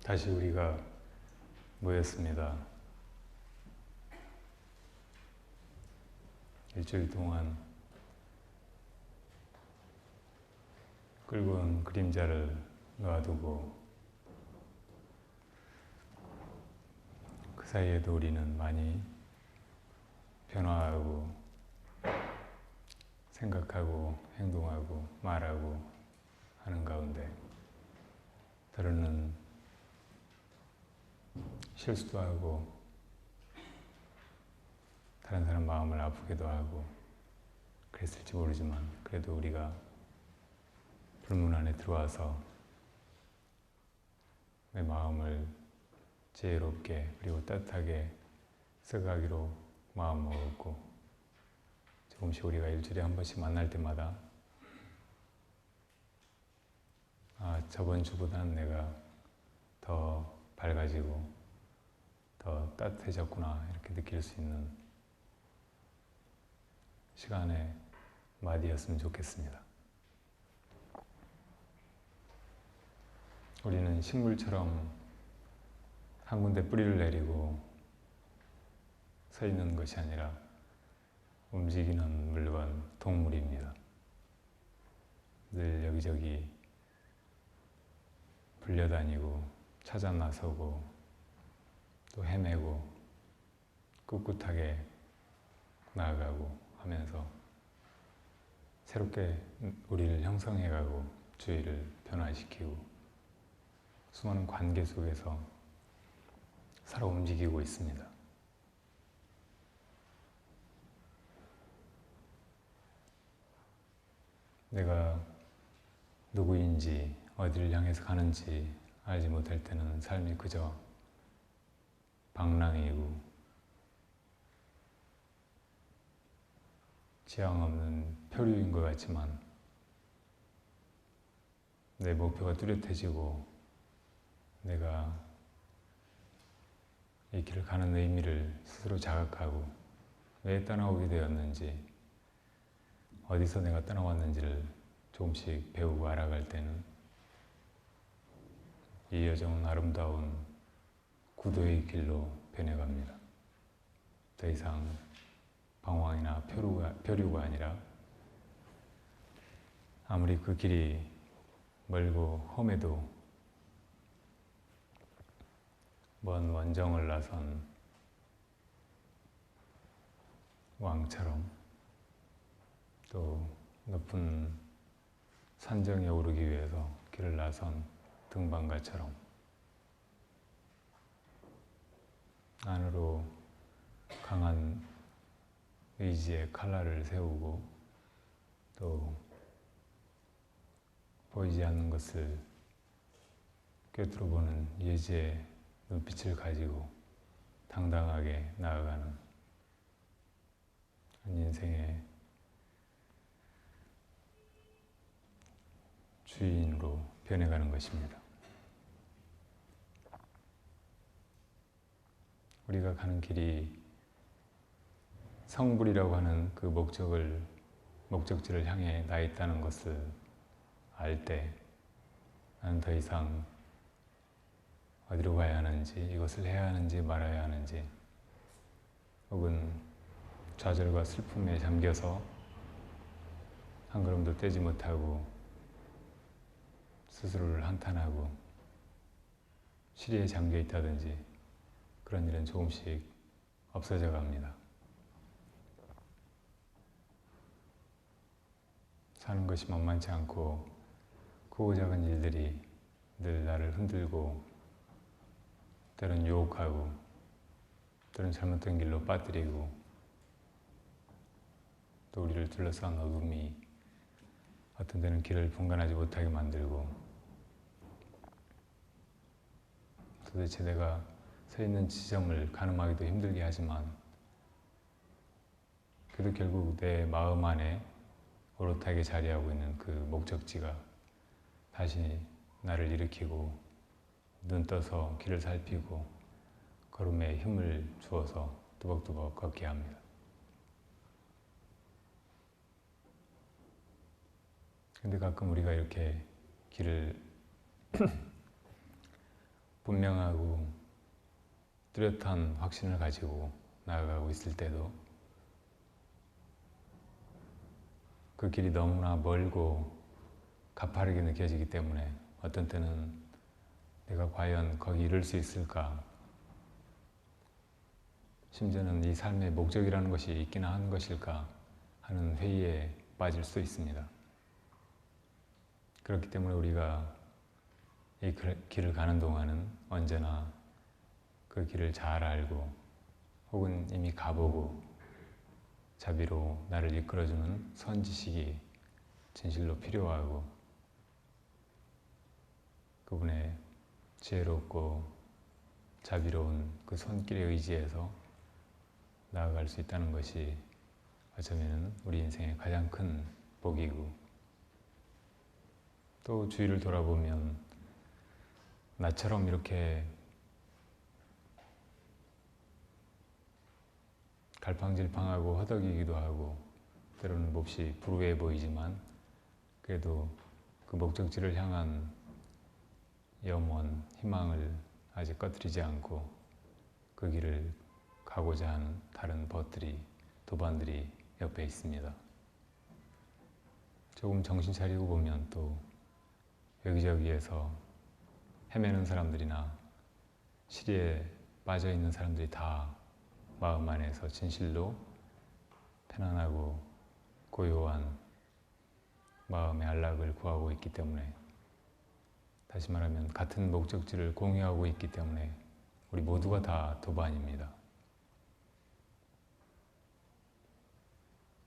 다시 우리가 모였습니다. 일주일 동안 끌고 온 그림자를 놔두고 그 사이에도 우리는 많이 변화하고 생각하고 행동하고 말하고 하는 가운데 때로는 실수도 하고 다른 사람 마음을 아프게도 하고 그랬을지 모르지만 그래도 우리가 불문 안에 들어와서 내 마음을 지혜롭게 그리고 따뜻하게 써가기로 마음먹었고 조금씩 우리가 일주일에 한 번씩 만날 때마다 저번 주보다는 내가 더 밝아지고 더 따뜻해졌구나 이렇게 느낄 수 있는 시간의 마디였으면 좋겠습니다. 우리는 식물처럼 한 군데 뿌리를 내리고 서 있는 것이 아니라 움직이는 물건, 동물입니다. 늘 여기저기 불려다니고 찾아 나서고 또 헤매고 꿋꿋하게 나아가고 하면서 새롭게 우리를 형성해가고 주위를 변화시키고 수많은 관계 속에서 살아 움직이고 있습니다. 내가 누구인지 어디를 향해서 가는지 알지 못할 때는 삶이 그저 방랑이고 지향 없는 표류인 것 같지만 내 목표가 뚜렷해지고 내가 이 길을 가는 의미를 스스로 자각하고 왜 떠나오게 되었는지 어디서 내가 떠나왔는지를 조금씩 배우고 알아갈 때는 이 여정은 아름다운 구도의 길로 변해갑니다. 더 이상 방황이나 표류가 아니라 아무리 그 길이 멀고 험해도 먼 원정을 나선 왕처럼 또 높은 산정에 오르기 위해서 길을 나선 등반가처럼 안으로 강한 의지의 칼날을 세우고 또 보이지 않는 것을 꿰뚫어보는 예지의 눈빛을 가지고 당당하게 나아가는 인생의 주인으로 변해가는 것입니다. 우리가 가는 길이 성불이라고 하는 그 목적지를 향해 나 있다는 것을 알 때 나는 더 이상 어디로 가야 하는지, 이것을 해야 하는지 말아야 하는지 혹은 좌절과 슬픔에 잠겨서 한 걸음도 떼지 못하고 스스로를 한탄하고 시리에 잠겨 있다든지 그런 일은 조금씩 없어져 갑니다. 사는 것이 만만치 않고 크고 작은 일들이 늘 나를 흔들고 때론 유혹하고 때론 잘못된 길로 빠뜨리고 또 우리를 둘러싼 어둠이 어떤 때는 길을 분간하지 못하게 만들고 도대체 내가 서 있는 지점을 가늠하기도 힘들게 하지만 그래도 결국 내 마음 안에 오롯하게 자리하고 있는 그 목적지가 다시 나를 일으키고 눈 떠서 길을 살피고 걸음에 힘을 주어서 뚜벅뚜벅 걷게 합니다. 근데 가끔 우리가 이렇게 길을 분명하고 뚜렷한 확신을 가지고 나아가고 있을 때도 그 길이 너무나 멀고 가파르게 느껴지기 때문에 어떤 때는 내가 과연 거기 이룰 수 있을까, 심지어는 이 삶의 목적이라는 것이 있기나 하는 것일까 하는 회의에 빠질 수 있습니다. 그렇기 때문에 우리가 이 길을 가는 동안은 언제나 그 길을 잘 알고 혹은 이미 가보고 자비로 나를 이끌어주는 선지식이 진실로 필요하고, 그분의 지혜롭고 자비로운 그 손길에 의지해서 나아갈 수 있다는 것이 어쩌면 우리 인생의 가장 큰 복이고, 또 주위를 돌아보면 나처럼 이렇게 갈팡질팡하고 허덕이기도 하고 때로는 몹시 불우해 보이지만 그래도 그 목적지를 향한 염원, 희망을 아직 꺼뜨리지 않고 그 길을 가고자 하는 다른 벗들이, 도반들이 옆에 있습니다. 조금 정신 차리고 보면 또 여기저기에서 헤매는 사람들이나 시리에 빠져 있는 사람들이 다 마음 안에서 진실로 편안하고 고요한 마음의 안락을 구하고 있기 때문에, 다시 말하면 같은 목적지를 공유하고 있기 때문에 우리 모두가 다 도반입니다.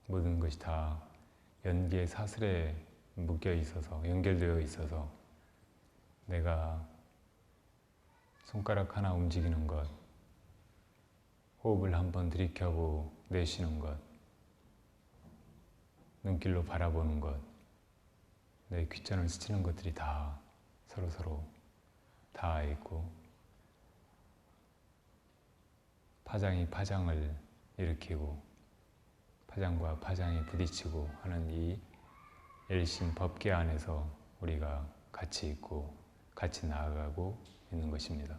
모든 것이 다 연계의 사슬에 묶여 있어서, 연결되어 있어서 내가 손가락 하나 움직이는 것, 호흡을 한번 들이켜고 내쉬는 것, 눈길로 바라보는 것, 내 귓전을 스치는 것들이 다 서로서로 닿아 있고, 파장이 파장을 일으키고 파장과 파장이 부딪히고 하는 이 일심 법계 안에서 우리가 같이 있고 같이 나아가고 있는 것입니다.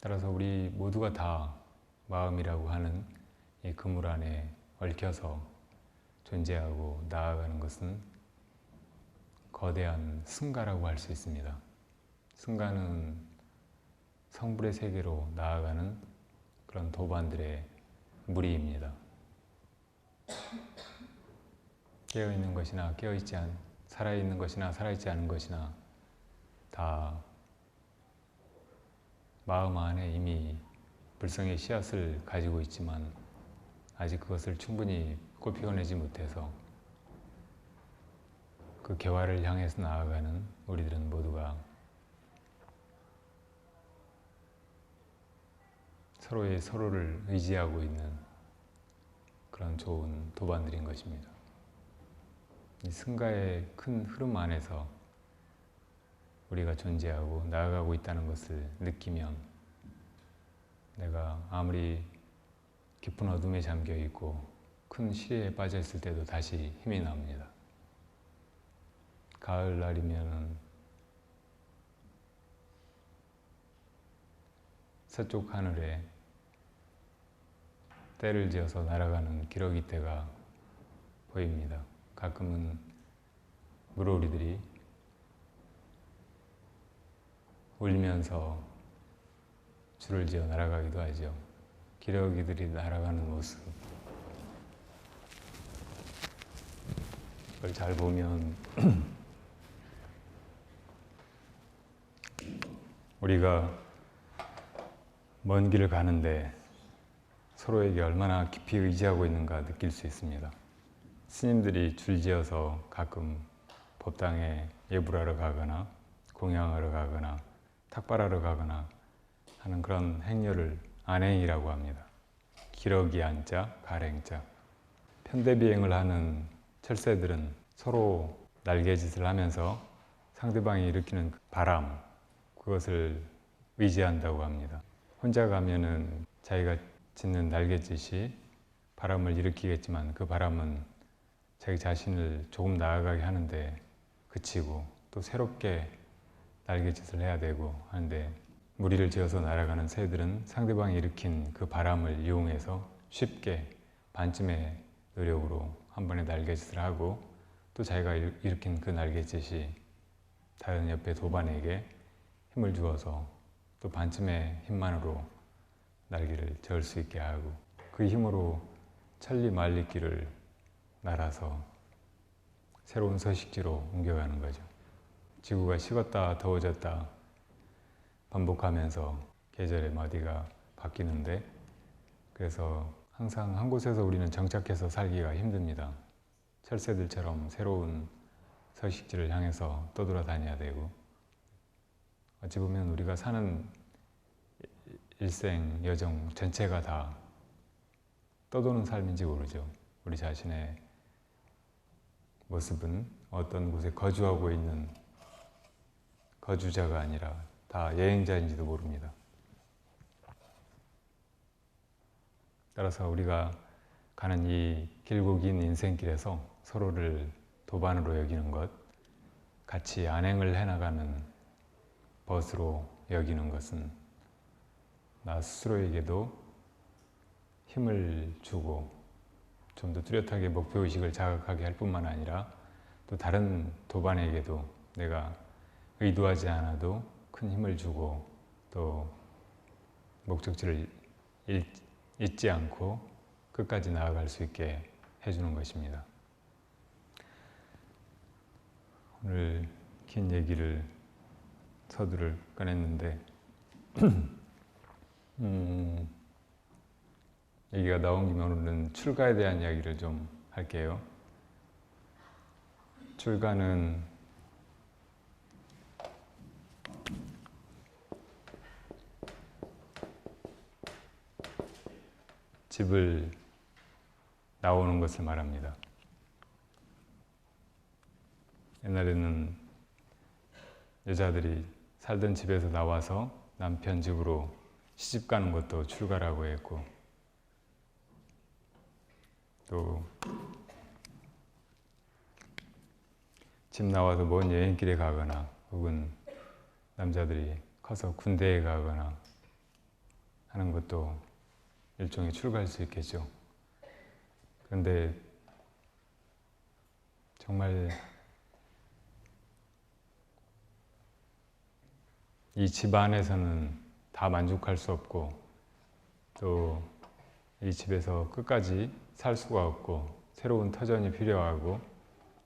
따라서 우리 모두가 다 마음이라고 하는 이 그물 안에 얽혀서 존재하고 나아가는 것은 거대한 승가라고 할 수 있습니다. 승가는 성불의 세계로 나아가는 그런 도반들의 무리입니다. 깨어있는 것이나 살아있는 것이나 살아있지 않은 것이나 다 마음 안에 이미 불성의 씨앗을 가지고 있지만 아직 그것을 충분히 꽃 피워내지 못해서 그 개화를 향해서 나아가는 우리들은 모두가 서로를 의지하고 있는 그런 좋은 도반들인 것입니다. 이 승가의 큰 흐름 안에서 우리가 존재하고 나아가고 있다는 것을 느끼면 내가 아무리 깊은 어둠에 잠겨 있고 큰 시리에 빠져 있을 때도 다시 힘이 납니다. 가을날이면 서쪽 하늘에 때를 지어서 날아가는 기러기떼가 보입니다. 가끔은 물오리들이 울면서 줄을 지어 날아가기도 하죠. 기러기들이 날아가는 모습, 그걸 잘 보면 우리가 먼 길을 가는데 서로에게 얼마나 깊이 의지하고 있는가 느낄 수 있습니다. 스님들이 줄지어서 가끔 법당에 예불하러 가거나 공양하러 가거나 탁발하러 가거나 하는 그런 행렬을 안행이라고 합니다. 기러기 안자, 발행자. 편대비행을 하는 철새들은 서로 날개짓을 하면서 상대방이 일으키는 바람, 그것을 의지한다고 합니다. 혼자 가면은 자기가 짓는 날갯짓이 바람을 일으키겠지만 그 바람은 자기 자신을 조금 나아가게 하는데 그치고 또 새롭게 날갯짓을 해야 되고 하는데, 무리를 지어서 날아가는 새들은 상대방이 일으킨 그 바람을 이용해서 쉽게 반쯤의 노력으로 한 번에 날갯짓을 하고, 또 자기가 일으킨 그 날갯짓이 다른 옆에 도반에게 힘을 주어서 또 반쯤의 힘만으로 날개를 저을 수 있게 하고, 그 힘으로 천리 만리길을 날아서 새로운 서식지로 옮겨가는 거죠. 지구가 식었다 더워졌다 반복하면서 계절의 마디가 바뀌는데, 그래서 항상 한 곳에서 우리는 정착해서 살기가 힘듭니다. 철새들처럼 새로운 서식지를 향해서 떠돌아다녀야 되고, 어찌 보면 우리가 사는 일생 여정 전체가 다 떠도는 삶인지 모르죠. 우리 자신의 모습은 어떤 곳에 거주하고 있는 거주자가 아니라 다 여행자인지도 모릅니다. 따라서 우리가 가는 이 길고 긴 인생길에서 서로를 도반으로 여기는 것, 같이 안행을 해나가는 벗으로 여기는 것은 나 스스로에게도 힘을 주고 좀 더 뚜렷하게 목표의식을 자극하게 할 뿐만 아니라, 또 다른 도반에게도 내가 의도하지 않아도 큰 힘을 주고, 또 목적지를 잊지 않고 끝까지 나아갈 수 있게 해주는 것입니다. 오늘 긴 얘기를, 서두를 꺼냈는데 얘기가 나온 김에 오늘은 출가에 대한 이야기를 좀 할게요. 출가는 집을 나오는 것을 말합니다. 옛날에는 여자들이 살던 집에서 나와서 남편 집으로 시집 가는 것도 출가라고 했고, 또 집 나와서 먼 여행길에 가거나, 혹은 남자들이 커서 군대에 가거나 하는 것도 일종의 출가일 수 있겠죠. 그런데 정말 이 집 안에서는 다 만족할 수 없고, 또 이 집에서 끝까지 살 수가 없고, 새로운 터전이 필요하고,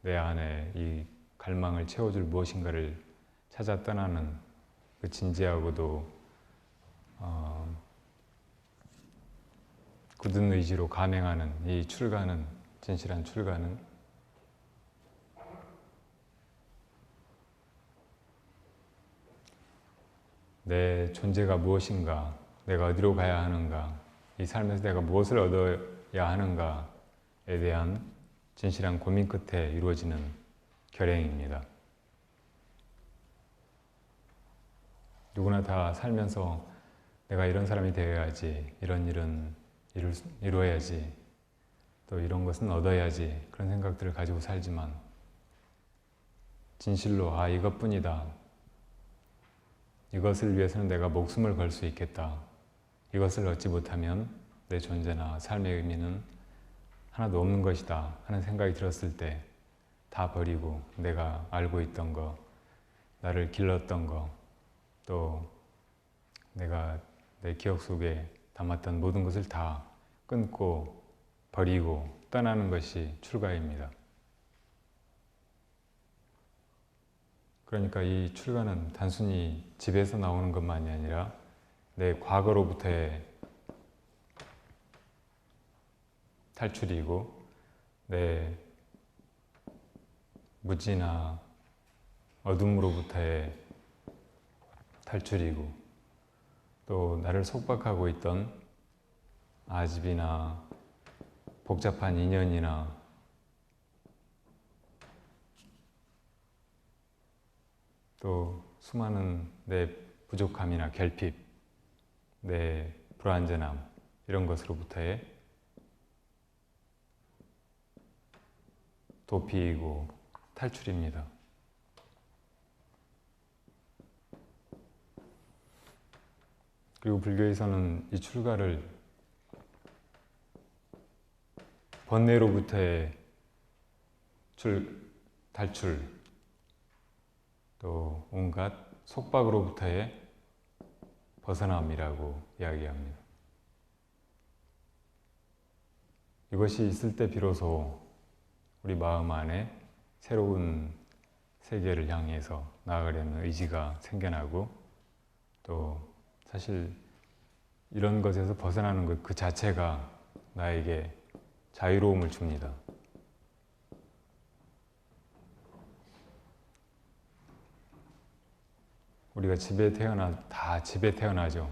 내 안에 이 갈망을 채워줄 무엇인가를 찾아 떠나는 그 진지하고도 굳은 의지로 감행하는 이 출가는, 진실한 출가는 내 존재가 무엇인가, 내가 어디로 가야 하는가, 이 삶에서 내가 무엇을 얻어야 하는가에 대한 진실한 고민 끝에 이루어지는 결행입니다. 누구나 다 살면서 내가 이런 사람이 되어야지, 이런 일은 이루어야지, 또 이런 것은 얻어야지, 그런 생각들을 가지고 살지만, 진실로 이것뿐이다, 이것을 위해서는 내가 목숨을 걸 수 있겠다, 이것을 얻지 못하면 내 존재나 삶의 의미는 하나도 없는 것이다 하는 생각이 들었을 때 다 버리고, 내가 알고 있던 거, 나를 길렀던 거, 또 내가 내 기억 속에 담았던 모든 것을 다 끊고 버리고 떠나는 것이 출가입니다. 그러니까 이 출가는 단순히 집에서 나오는 것만이 아니라 내 과거로부터의 탈출이고, 내 무지나 어둠으로부터의 탈출이고, 또 나를 속박하고 있던 아집이나 복잡한 인연이나 또 수많은 내 부족함이나 결핍, 내 불완전함, 이런 것으로부터의 도피이고 탈출입니다. 그리고 불교에서는 이 출가를 번뇌로부터의 탈출, 또 온갖 속박으로부터의 벗어남이라고 이야기합니다. 이것이 있을 때 비로소 우리 마음 안에 새로운 세계를 향해서 나아가려는 의지가 생겨나고, 또 사실 이런 것에서 벗어나는 것 그 자체가 나에게 자유로움을 줍니다. 우리가 다 집에 태어나죠.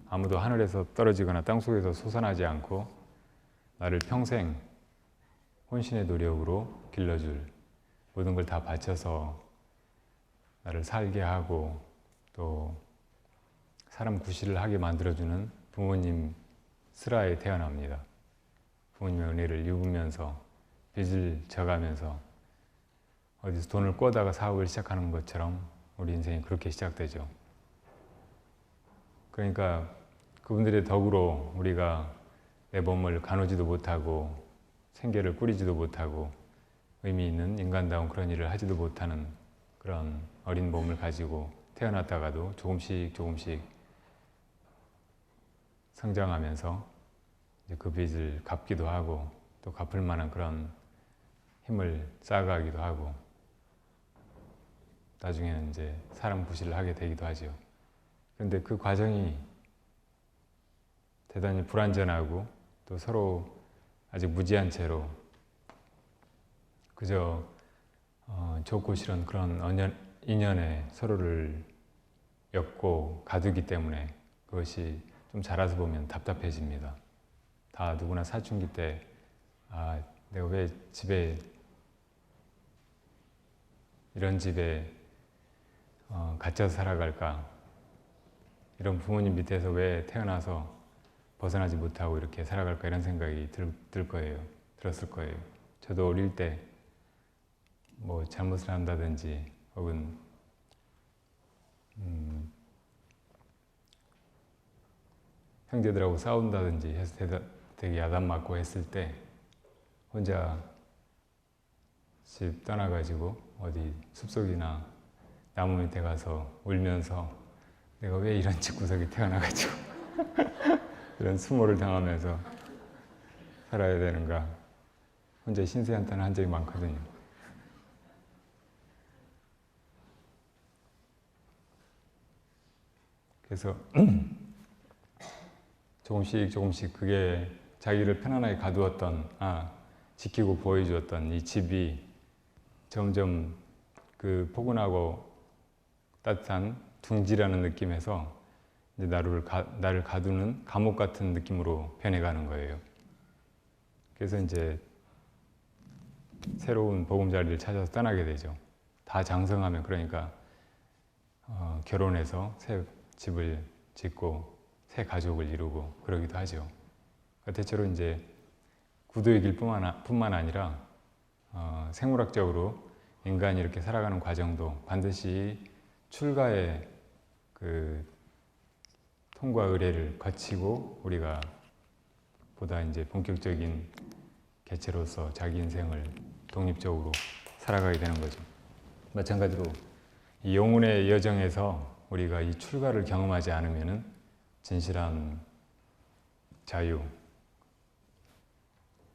아무도 하늘에서 떨어지거나 땅속에서 솟아나지 않고 나를 평생 혼신의 노력으로 길러줄, 모든 걸 다 바쳐서 나를 살게 하고 또 사람 구실을 하게 만들어주는 부모님 슬하에 태어납니다. 부모님의 은혜를 입으면서 빚을 져가면서 어디서 돈을 꿔다가 사업을 시작하는 것처럼 우리 인생이 그렇게 시작되죠. 그러니까 그분들의 덕으로 우리가 내 몸을 가누지도 못하고 생계를 꾸리지도 못하고 의미 있는 인간다운 그런 일을 하지도 못하는 그런 어린 몸을 가지고 태어났다가도 조금씩 성장하면서 이제 그 빚을 갚기도 하고 또 갚을 만한 그런 힘을 쌓아가기도 하고 나중에는 이제 사람 구실을 하게 되기도 하죠. 그런데 그 과정이 대단히 불완전하고 또 서로 아직 무지한 채로 그저 좋고 싫은 그런 인연에 서로를 엮고 가두기 때문에 그것이 좀 자라서 보면 답답해집니다. 다 누구나 사춘기 때 내가 왜 이런 집에 갇혀서 살아갈까? 이런 부모님 밑에서 왜 태어나서 벗어나지 못하고 이렇게 살아갈까? 이런 생각이 들었을 거예요. 저도 어릴 때 뭐 잘못을 한다든지 혹은 형제들하고 싸운다든지 해서 되게 야단 맞고 했을 때 혼자 집 떠나가지고 어디 숲속이나 나무 밑에 가서 울면서 내가 왜 이런 집구석에 태어나가지고 이런 수모를 당하면서 살아야 되는가 혼자 신세한탄을 한 적이 많거든요. 그래서 조금씩 그게 자기를 편안하게 가두었던, 지키고 보호해주었던 이 집이 점점 그 포근하고 따뜻한 둥지라는 느낌에서 이제 나를 가두는 감옥 같은 느낌으로 변해가는 거예요. 그래서 이제 새로운 보금자리를 찾아서 떠나게 되죠. 다 장성하면 그러니까 결혼해서 새 집을 짓고 새 가족을 이루고 그러기도 하죠. 대체로 이제 구도의 길뿐만 아니라 생물학적으로 인간이 이렇게 살아가는 과정도 반드시 출가의 그 통과 의례를 거치고 우리가 보다 이제 본격적인 개체로서 자기 인생을 독립적으로 살아가게 되는 거죠. 마찬가지로 이 영혼의 여정에서 우리가 이 출가를 경험하지 않으면은 진실한 자유,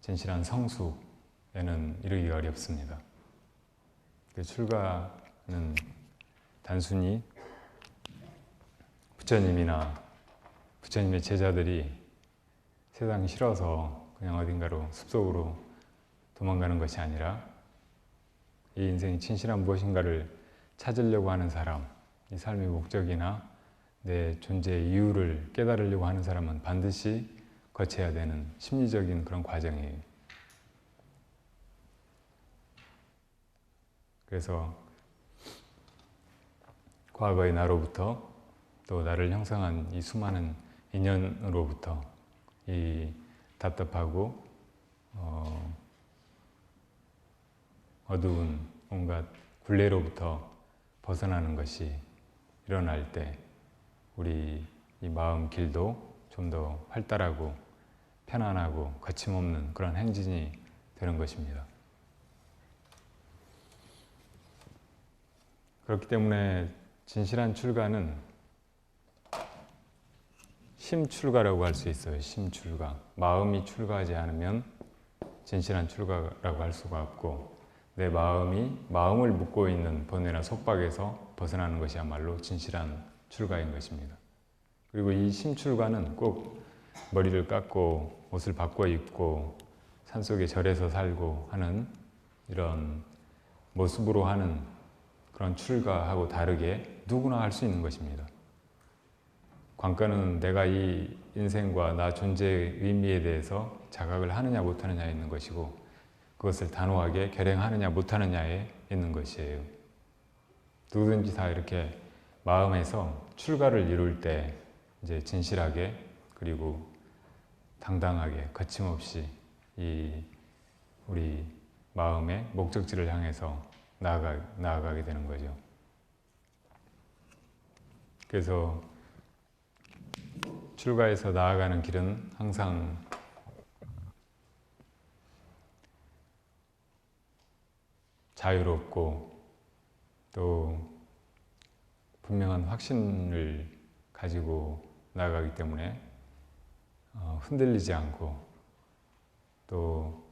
진실한 성수에는 이르기가 어렵습니다. 출가는 단순히 부처님의 제자들이 세상이 싫어서 그냥 어딘가로 숲속으로 도망가는 것이 아니라 이 인생이 진실한 무엇인가를 찾으려고 하는 사람, 이 삶의 목적이나 내 존재의 이유를 깨달으려고 하는 사람은 반드시 거쳐야 되는 심리적인 그런 과정이에요. 그래서 과거의 나로부터 또 나를 형성한 이 수많은 인연으로부터 이 답답하고 어두운 온갖 굴레로부터 벗어나는 것이 일어날 때 우리 이 마음 길도 좀 더 활달하고 편안하고 거침없는 그런 행진이 되는 것입니다. 그렇기 때문에 진실한 출가는 심출가라고 할 수 있어요. 심출가. 마음이 출가하지 않으면 진실한 출가라고 할 수가 없고, 내 마음을 묶고 있는 번뇌나 속박에서 벗어나는 것이야말로 진실한 출가인 것입니다. 그리고 이 심출가는 꼭 머리를 깎고 옷을 바꿔 입고 산속에 절에서 살고 하는 이런 모습으로 하는 그런 출가하고 다르게 누구나 할 수 있는 것입니다. 관건은 내가 이 인생과 나 존재의 의미에 대해서 자각을 하느냐 못하느냐에 있는 것이고, 그것을 단호하게 결행하느냐 못하느냐에 있는 것이에요. 누구든지 다 이렇게 마음에서 출가를 이룰 때 이제 진실하게 그리고 당당하게 거침없이 이 우리 마음의 목적지를 향해서 나아가게 되는 거죠. 그래서 출가해서 나아가는 길은 항상 자유롭고 또 분명한 확신을 가지고 나아가기 때문에 흔들리지 않고 또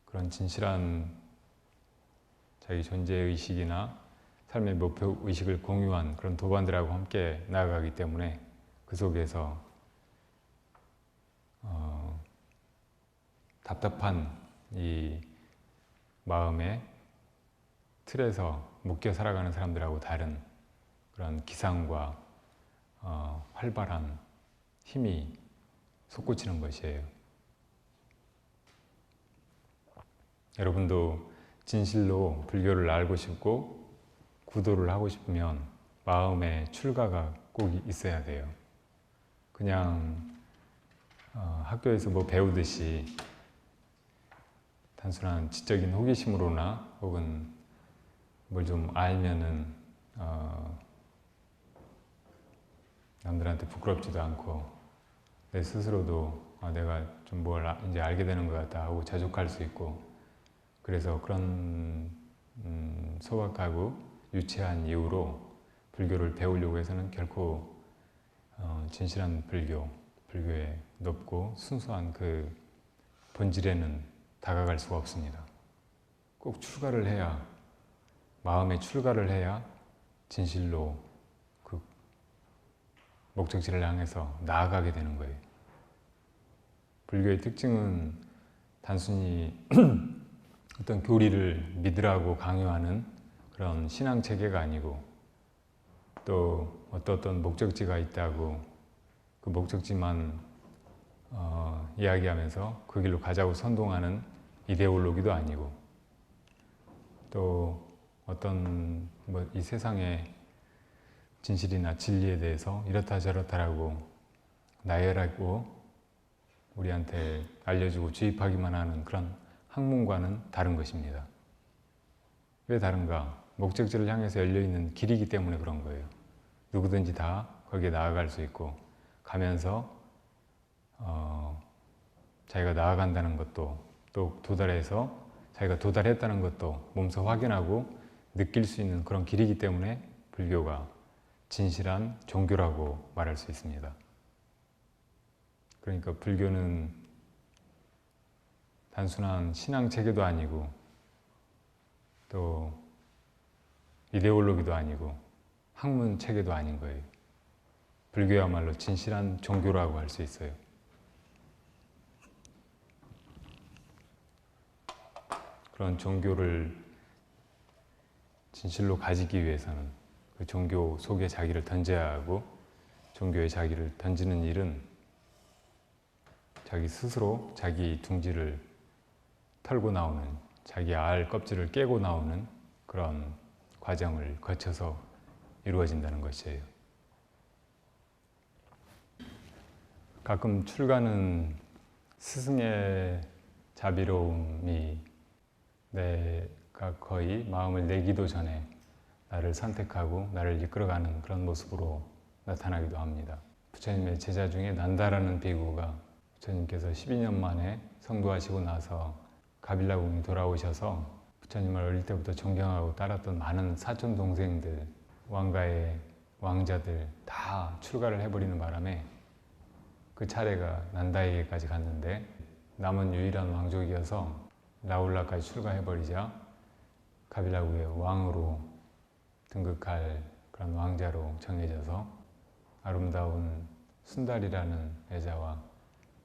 그런 진실한 자기 존재의식이나 삶의 목표의식을 공유한 그런 도반들하고 함께 나아가기 때문에 그 속에서 답답한 이 마음의 틀에서 묶여 살아가는 사람들하고 다른 그런 기상과 활발한 힘이 솟구치는 것이에요. 여러분도 진실로 불교를 알고 싶고 구도를 하고 싶으면 마음의 출가가 꼭 있어야 돼요. 그냥 학교에서 뭐 배우듯이 단순한 지적인 호기심으로나 혹은 뭘 좀 알면은 남들한테 부끄럽지도 않고 내 스스로도 내가 좀 뭘 이제 알게 되는 것 같다 하고 자족할 수 있고, 그래서 그런 소박하고 유치한 이유로 불교를 배우려고 해서는 결코 진실한 불교의 높고 순수한 그 본질에는 다가갈 수가 없습니다. 꼭 출가를 해야, 마음의 출가를 해야 진실로 그 목적지를 향해서 나아가게 되는 거예요. 불교의 특징은 단순히 어떤 교리를 믿으라고 강요하는 그런 신앙 체계가 아니고, 또 어떤 목적지가 있다고 그 목적지만 이야기하면서 그 길로 가자고 선동하는 이데올로기도 아니고, 또 어떤 이 세상의 진실이나 진리에 대해서 이렇다 저렇다라고 나열하고 우리한테 알려주고 주입하기만 하는 그런 학문과는 다른 것입니다. 왜 다른가? 목적지를 향해서 열려있는 길이기 때문에 그런 거예요. 누구든지 다 거기에 나아갈 수 있고, 가면서 자기가 나아간다는 것도, 또 도달해서 자기가 도달했다는 것도 몸소 확인하고 느낄 수 있는 그런 길이기 때문에 불교가 진실한 종교라고 말할 수 있습니다. 그러니까 불교는 단순한 신앙 체계도 아니고 또 이데올로기도 아니고 학문 체계도 아닌 거예요. 불교야말로 진실한 종교라고 할 수 있어요. 그런 종교를 진실로 가지기 위해서는 그 종교 속에 자기를 던져야 하고, 종교에 자기를 던지는 일은 자기 스스로 자기 둥지를 털고 나오는, 자기 알 껍질을 깨고 나오는 그런 과정을 거쳐서 이루어진다는 것이에요. 가끔 출가는 스승의 자비로움이 내가 거의 마음을 내기도 전에 나를 선택하고 나를 이끌어가는 그런 모습으로 나타나기도 합니다. 부처님의 제자 중에 난다라는 비구가 부처님께서 12년 만에 성도하시고 나서 가빌라궁에 돌아오셔서 부처님을 어릴 때부터 존경하고 따랐던 많은 사촌 동생들, 왕가의 왕자들 다 출가를 해버리는 바람에 그 차례가 난다에게까지 갔는데 남은 유일한 왕족이어서 라울라까지 출가해버리자 가빌라궁의 왕으로 등극할 그런 왕자로 정해져서 아름다운 순달이라는 여자와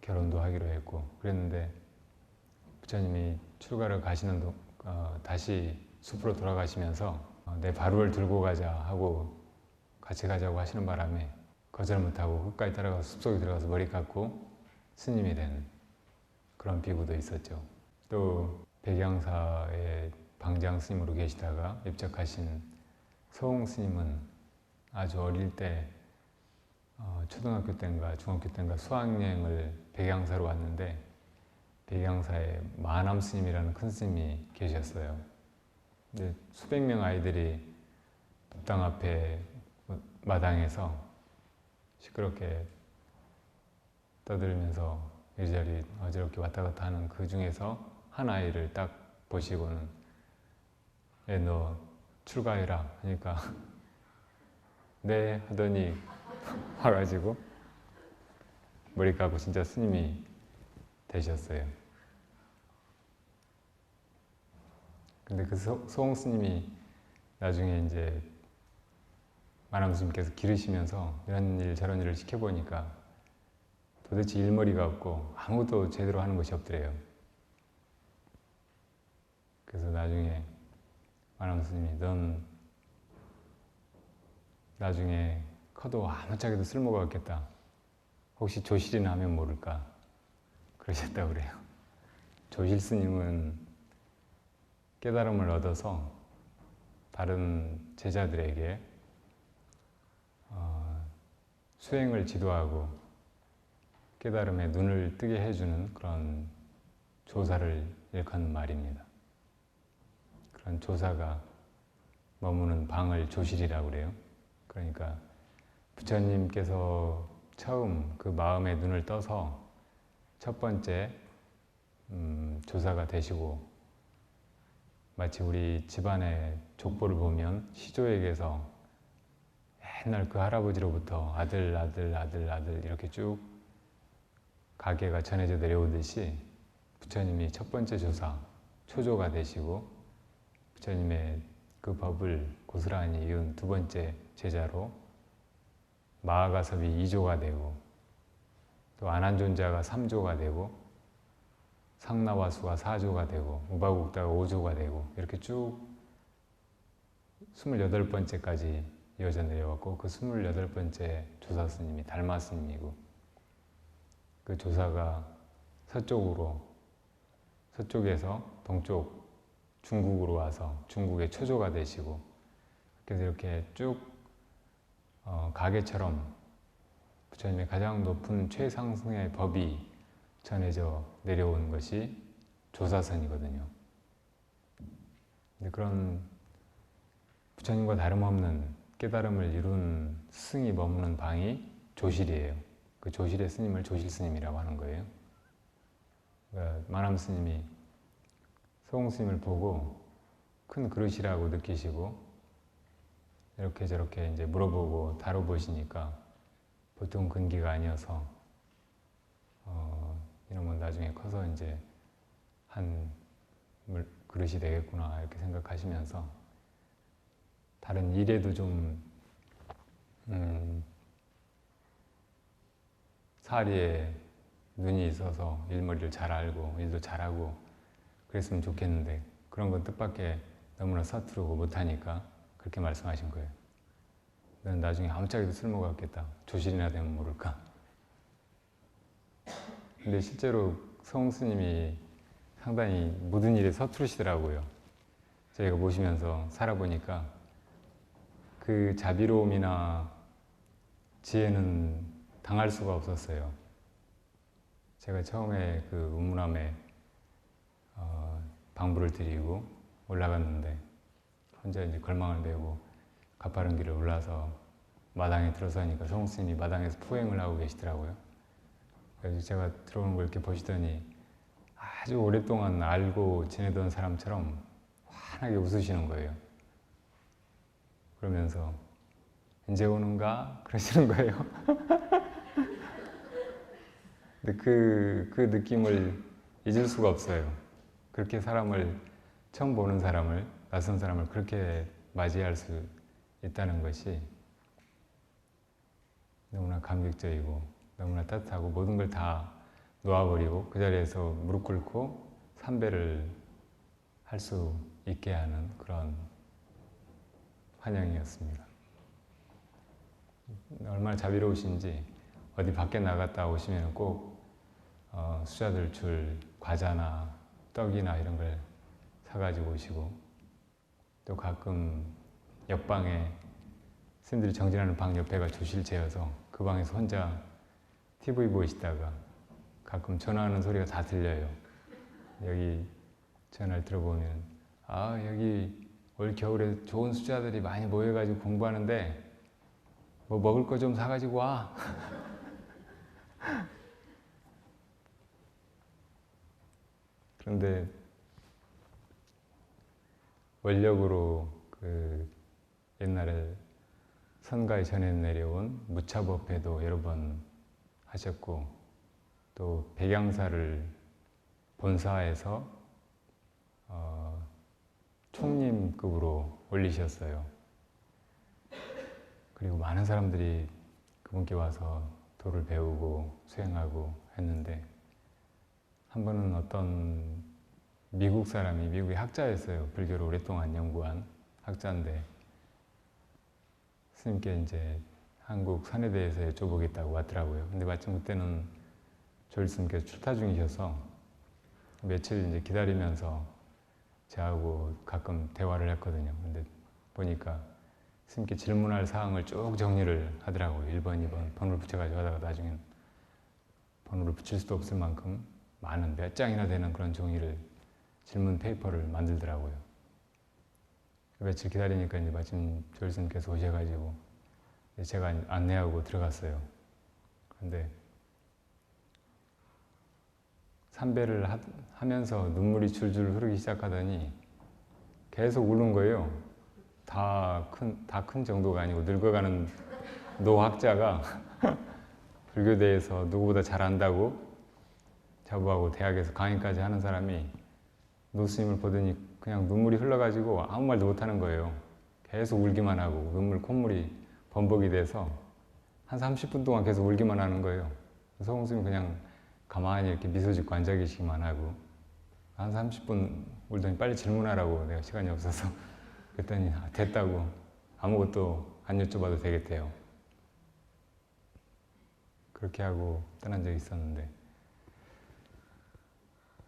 결혼도 하기로 했고 그랬는데 부처님이 출가를 가시는 다시 숲으로 돌아가시면서 내 바루를 들고 가자 하고 같이 가자고 하시는 바람에 거절 못하고 끝까지 따라가서 숲속에 들어가서 머리 깎고 스님이 된 그런 비구도 있었죠. 또 백양사의 방장 스님으로 계시다가 입적하신 서홍 스님은 아주 어릴 때 초등학교 때인가 중학교 때인가 수학여행을 백양사로 왔는데 백양사에 마남 스님이라는 큰 스님이 계셨어요. 근데 수백 명 아이들이 법당 앞에 마당에서 시끄럽게 떠들면서 이리저리 어지럽게 왔다 갔다 하는 그 중에서 한 아이를 딱 보시고는 너 출가해라 하니까 네 하더니 와가지고 머리 감고 진짜 스님이 되셨어요. 근데 그 소홍 스님이 나중에 이제 마남 스님께서 기르시면서 이런 일 저런 일을 시켜보니까 도대체 일머리가 없고 아무도 제대로 하는 것이 없더래요. 그래서 나중에 마남 스님이 넌 나중에 커도 아무짝에도 쓸모가 없겠다. 혹시 조실이나 하면 모를까? 그러셨다고 그래요. 조실 스님은 깨달음을 얻어서 다른 제자들에게 수행을 지도하고 깨달음에 눈을 뜨게 해주는 그런 조사를 일컫는 말입니다. 그런 조사가 머무는 방을 조실이라고 그래요. 그러니까 부처님께서 처음 그 마음의 눈을 떠서 첫 번째 조사가 되시고 마치 우리 집안의 족보를 보면 시조에게서 옛날 그 할아버지로부터 아들 이렇게 쭉 가계가 전해져 내려오듯이 부처님이 첫 번째 조사, 초조가 되시고 부처님의 그 법을 고스란히 이은 두 번째 제자로 마하가섭이 2조가 되고 또 아난존자가 3조가 되고 상나와수가 4조가 되고 우바국다가 5조가 되고 이렇게 쭉 28번째까지 이어져 내려왔고 그 28번째 조사 스님이 달마 스님이고 그 조사가 서쪽에서 동쪽 중국으로 와서 중국의 초조가 되시고 그래서 이렇게 쭉 가계처럼 부처님의 가장 높은 최상승의 법이 전해져 내려온 것이 조사선이거든요. 근데 그런 부처님과 다름없는 깨달음을 이룬 스승이 머무는 방이 조실이에요. 그 조실의 스님을 조실 스님이라고 하는 거예요. 그러니까 마남 스님이 소홍 스님을 보고 큰 그릇이라고 느끼시고 이렇게 저렇게 이제 물어보고 다뤄보시니까 보통 근기가 아니어서 이러면 나중에 커서 이제 한 그릇이 되겠구나 이렇게 생각하시면서 다른 일에도 좀 사리에 눈이 있어서 일머리를 잘 알고 일도 잘하고 그랬으면 좋겠는데 그런 건 뜻밖의 너무나 서투르고 못하니까 그렇게 말씀하신 거예요. 넌 나중에 아무짝에도 쓸모가 없겠다. 조실이나 되면 모를까. 근데 실제로 서홍 스님이 상당히 모든 일에 서투르시더라고요. 저희가 모시면서 살아보니까 그 자비로움이나 지혜는 당할 수가 없었어요. 제가 처음에 그 운문함에 방부를 드리고 올라갔는데 혼자 이제 걸망을 메고 가파른 길을 올라서 마당에 들어서니까 성스님이 마당에서 포행을 하고 계시더라고요. 그래서 제가 들어오는 걸 이렇게 보시더니 아주 오랫동안 알고 지내던 사람처럼 환하게 웃으시는 거예요. 그러면서 이제 오는가? 그러시는 거예요. 근데 그 느낌을 잊을 수가 없어요. 그렇게 처음 보는 사람을, 낯선 사람을 그렇게 맞이할 수 있다는 것이 너무나 감격적이고 너무나 따뜻하고 모든 걸 다 놓아버리고 그 자리에서 무릎 꿇고 삼배를 할 수 있게 하는 그런 환영이었습니다. 얼마나 자비로우신지 어디 밖에 나갔다 오시면 꼭 수자들 줄 과자나 떡이나 이런 걸 사가지고 오시고 또 가끔 옆방에 스님들이 정진하는 방 옆에가 조실체여서 그 방에서 혼자 TV 보시다가 가끔 전화하는 소리가 다 들려요. 여기 전화를 들어보면 여기 올 겨울에 좋은 수자들이 많이 모여가지고 공부하는데 뭐 먹을 거 좀 사가지고 와. 그런데 원력으로 옛날에 선가에 전해 내려온 무차법회도 여러 번 하셨고 또 백양사를 본사에서 총림급으로 올리셨어요. 그리고 많은 사람들이 그분께 와서 도를 배우고 수행하고 했는데 한 번은 어떤 미국 사람이, 미국의 학자였어요. 불교를 오랫동안 연구한 학자인데 스님께 이제 한국 산에 대해서 여쭤보겠다고 왔더라고요. 근데 마침 그때는 조일 스님께서 출타 중이셔서 며칠 이제 기다리면서 저하고 가끔 대화를 했거든요. 근데 보니까 스님께 질문할 사항을 쭉 정리를 하더라고요. 1번, 2번 번호를 붙여가지고 하다가 나중엔 번호를 붙일 수도 없을 만큼 많은 몇 장이나 되는 그런 종이를 질문 페이퍼를 만들더라고요. 며칠 기다리니까 이제 마침 조일 스님께서 오셔가지고 제가 안내하고 들어갔어요. 그런데 삼배를 하면서 눈물이 줄줄 흐르기 시작하더니 계속 우는 거예요. 다 큰 정도가 아니고 늙어가는 노학자가 불교대에서 누구보다 잘 안다고 저하고 대학에서 강의까지 하는 사람이 노스님을 보더니 그냥 눈물이 흘러가지고 아무 말도 못하는 거예요. 계속 울기만 하고 눈물 콧물이 범벅이 돼서 한 30분 동안 계속 울기만 하는 거예요. 서공스님이 그냥 가만히 이렇게 미소 짓고 앉아 계시기만 하고 한 30분 울더니 빨리 질문하라고 내가 시간이 없어서 그랬더니 됐다고 아무것도 안 여쭤봐도 되겠대요. 그렇게 하고 떠난 적이 있었는데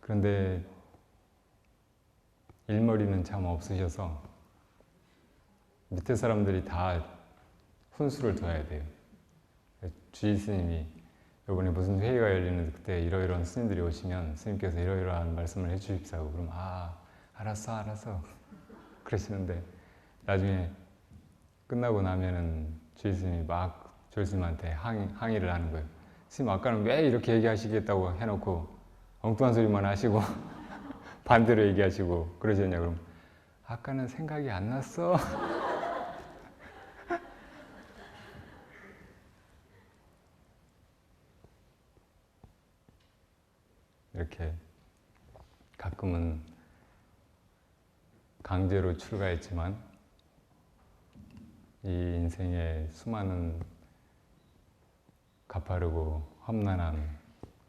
그런데 일머리는 참 없으셔서 밑에 사람들이 다 훈수를 둬야 돼요. 주일 스님이 이번에 무슨 회의가 열리는데 그때 이러이러한 스님들이 오시면 스님께서 이러이러한 말씀을 해주십사고 그럼 알았어 그러시는데 나중에 끝나고 나면은 주일 스님이 막 조일 스님한테 항의를 하는 거예요. 스님 아까는 왜 이렇게 얘기하시겠다고 해놓고 엉뚱한 소리만 하시고 반대로 얘기하시고 그러셨냐 그럼 아까는 생각이 안 났어. 이렇게 가끔은 강제로 출가했지만 이 인생의 수많은 가파르고 험난한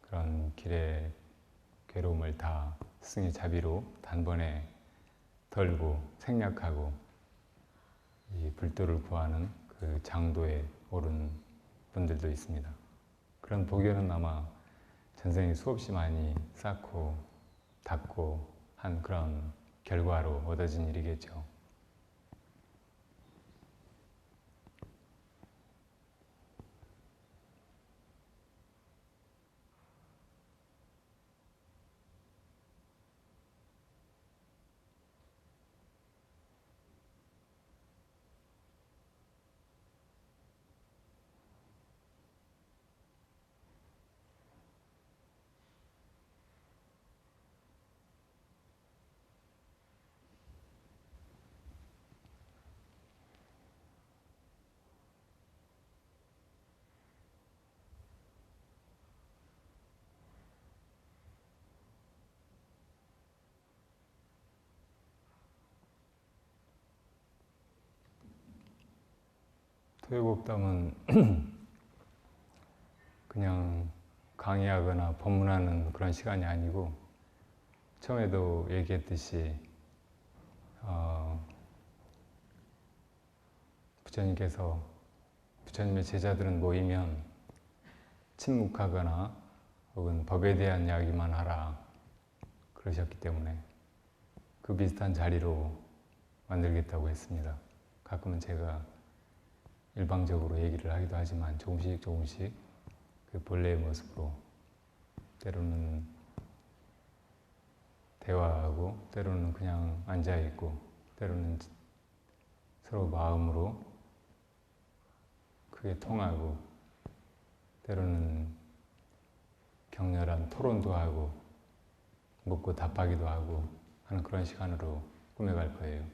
그런 길의 괴로움을 다 스승의 자비로 단번에 덜고 생략하고 이 불도를 구하는 그 장도에 오른 분들도 있습니다. 그런 복연은 아마 전생에 수없이 많이 쌓고 닦고 한 그런 결과로 얻어진 일이겠죠. 토요복담은 그냥 강의하거나 법문하는 그런 시간이 아니고, 처음에도 얘기했듯이 부처님의 제자들은 모이면 침묵하거나 혹은 법에 대한 이야기만 하라 그러셨기 때문에 그 비슷한 자리로 만들겠다고 했습니다. 가끔은 제가 일방적으로 얘기를 하기도 하지만 조금씩 그 본래의 모습으로 때로는 대화하고 때로는 그냥 앉아있고 때로는 서로 마음으로 크게 통하고 때로는 격렬한 토론도 하고 묻고 답하기도 하고 하는 그런 시간으로 꾸며갈 거예요.